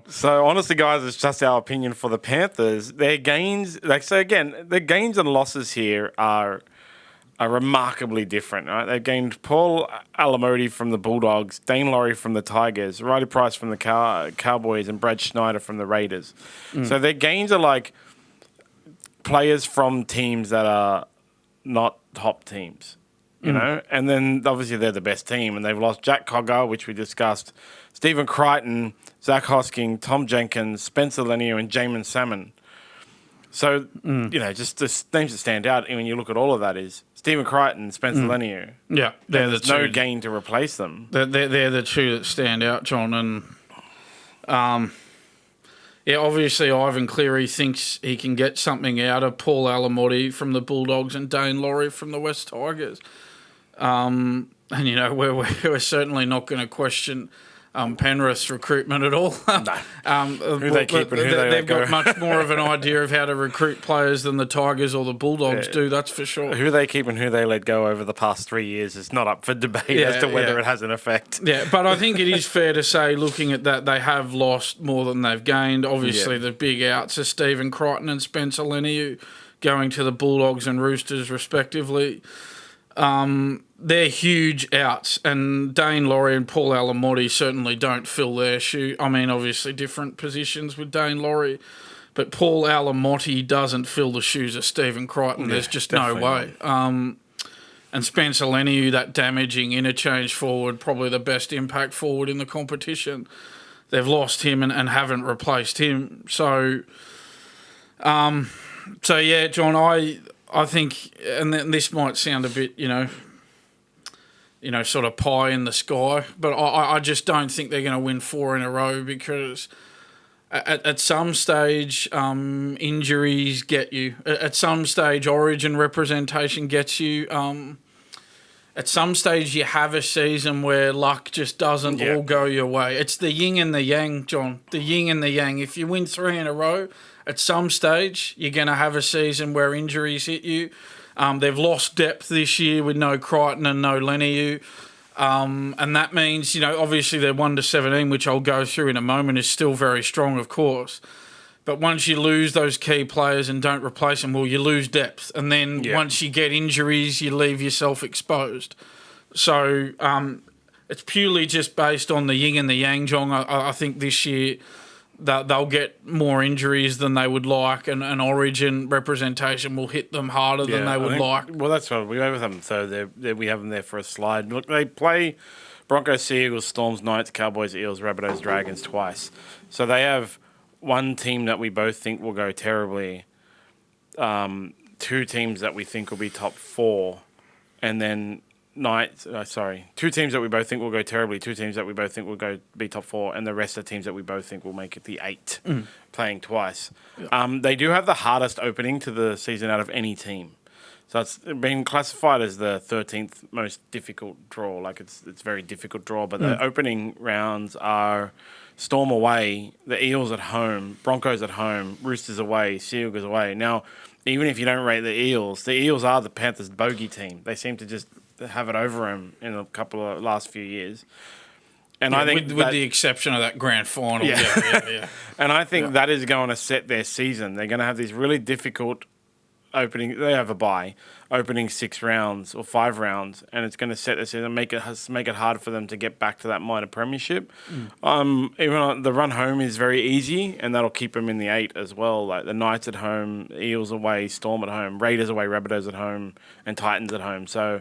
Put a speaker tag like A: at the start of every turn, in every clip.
A: So honestly, guys, it's just our opinion for the Panthers. Their gains, their gains and losses here are remarkably different. Right? They've gained Paul Alamoti from the Bulldogs, Dane Laurie from the Tigers, Ryder Price from the Cowboys, and Brad Schneider from the Raiders. So their gains are like players from teams that are not top teams. You know, and then obviously they're the best team, and they've lost Jack Cogger, which we discussed, Stephen Crichton, Zach Hosking, Tom Jenkins, Spencer Leniu, and Jamin Salmon. So, just the names that stand out when you look at all of that is Stephen Crichton, Spencer Leniu.
B: Yeah,
A: there's no gain to replace them.
B: They're the two that stand out, John. And obviously Ivan Cleary thinks he can get something out of Paul Alamoti from the Bulldogs and Dane Laurie from the West Tigers. And, we're certainly not going to question Penrith's recruitment at all.
A: Who they keep and who they
B: They've got
A: let go.
B: much more of an idea of how to recruit players than the Tigers or the Bulldogs do, that's for sure.
A: Who they keep and who they let go over the past 3 years is not up for debate as to whether it has an effect.
B: Yeah, but I think it is fair to say, looking at that, they have lost more than they've gained. Obviously, the big outs are Stephen Crichton and Spencer Leniu going to the Bulldogs and Roosters, respectively. They're huge outs, and Dane Laurie and Paul Alamoti certainly don't fill their shoe. I mean, obviously different positions with Dane Laurie, but Paul Alamoti doesn't fill the shoes of Stephen Crichton. There's just no way. And Spencer Leniu, that damaging interchange forward, probably the best impact forward in the competition. They've lost him and haven't replaced him. So yeah, John, I think, and this might sound a bit, sort of pie in the sky, but I just don't think they're going to win 4 in a row because at some stage injuries get you. At some stage Origin representation gets you. At some stage you have a season where luck just doesn't all go your way. It's the yin and the yang, John. The yin and the yang. If you win 3 in a row, at some stage you're going to have a season where injuries hit you. They've lost depth this year with no Crichton and no Leniu. And that means, obviously they're 1-17, which I'll go through in a moment, is still very strong, of course. But once you lose those key players and don't replace them, well, you lose depth. And then once you get injuries, you leave yourself exposed. So it's purely just based on the yin and the yang, John. I think this year they'll get more injuries than they would like, and Origin representation will hit them harder than they would like.
A: Well, that's right. We have them, so we have them there for a slide. Look, they play Broncos, Sea Eagles, Storms, Knights, Cowboys, Eels, Rabbitohs, Dragons twice. So they have one team that we both think will go terribly, 2 teams that we think will be top 4, and then 2 teams that we both think will go terribly, 2 teams that we both think will be top 4, and the rest are teams that we both think will make it the 8, playing twice. Yeah. They do have the hardest opening to the season out of any team. So it's been classified as the 13th most difficult draw. Like it's very difficult draw, but the opening rounds are Storm away, the Eels at home, Broncos at home, Roosters away, Sea Eagles away. Now, even if you don't rate the Eels are the Panthers' bogey team. They seem to just have it over them in a couple of last few years. And I think
B: with the exception of that grand final. Yeah.
A: And I think that is going to set their season. They're going to have these really difficult opening. They have a bye, opening 6 rounds or 5 rounds, and it's going to set their season, make it hard for them to get back to that minor premiership. Even the run home is very easy, and that'll keep them in the 8 as well. Like the Knights at home, Eels away, Storm at home, Raiders away, Rabbitohs at home, and Titans at home. So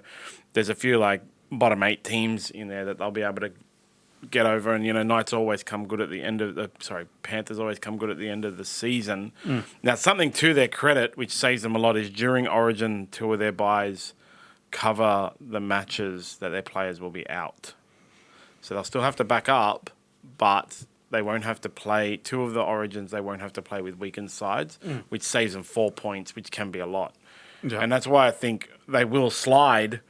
A: there's a few like bottom 8 teams in there that they'll be able to get over, and Knights always come good at the end of Panthers always come good at the end of the season. Now, something to their credit, which saves them a lot, is during Origin, 2 of their buys cover the matches that their players will be out. So they'll still have to back up, but they won't have to play 2 of the Origins. They won't have to play with weakened sides, which saves them 4 points, which can be a lot. Yeah. And that's why I think they will slide,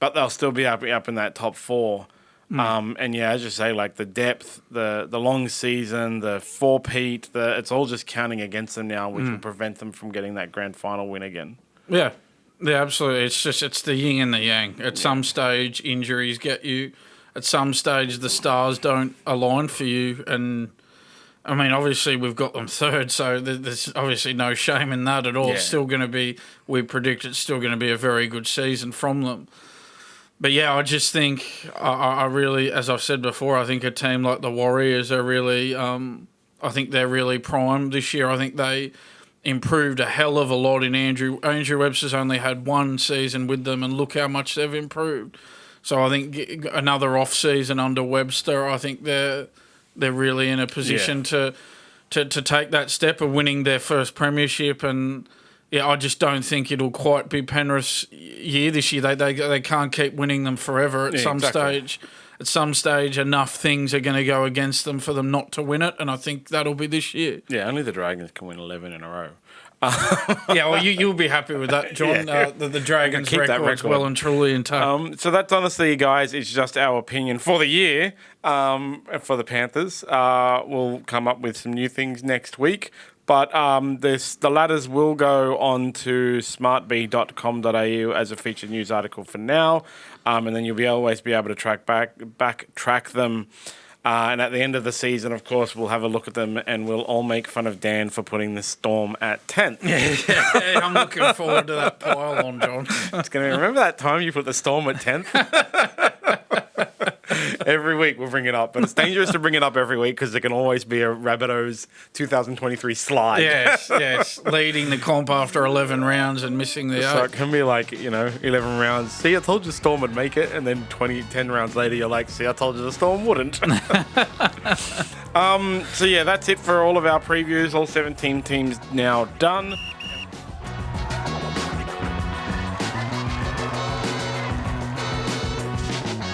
A: but they'll still be up in that top 4. And as you say, like the depth, the long season, the 4-peat, it's all just counting against them now, which will prevent them from getting that grand final win again.
B: Yeah, absolutely. It's the yin and the yang. At some stage, injuries get you. At some stage, the stars don't align for you, and I mean, obviously we've got them third, so there's obviously no shame in that at all.
A: Yeah.
B: It's still going to be, we predict it's still going to be a very good season from them. But yeah, I just think, I really, as I've said before, I think a team like the Warriors are really, I think they're really primed this year. I think they improved a hell of a lot in Andrew. Andrew Webster's only had one season with them, and look how much they've improved. So I think another off season under Webster, I think they're really in a position to take that step of winning their first premiership. And yeah, I just don't think it'll quite be Penrith's year this year. They can't keep winning them forever. At some stage, enough things are going to go against them for them not to win it, and I think that'll be this year.
A: Yeah, only the Dragons can win 11 in a row.
B: Yeah, well, you'll be happy with that, John.
A: Yeah.
B: The Dragons'
A: record.
B: record's well and truly intact.
A: So that's honestly, guys, it's just our opinion for the year for the Panthers. We'll come up with some new things next week. But the ladders will go on to smartb.com.au as a featured news article for now. And then you'll always be able to track them. And at the end of the season, of course, we'll have a look at them and we'll all make fun of Dan for putting the Storm at 10th.
B: Yeah, I'm looking forward to that pile on, John.
A: It's going to remember that time you put the Storm at 10th? Every week we'll bring it up, but it's dangerous to bring it up every week because there can always be a Rabbitohs 2023 slide.
B: Yes, leading the comp after 11 rounds and missing the
A: So it can be like, 11 rounds. See, I told you Storm would make it, and then 10 rounds later, you're like, see, I told you the Storm wouldn't. So yeah, that's it for all of our previews. All 17 teams now done.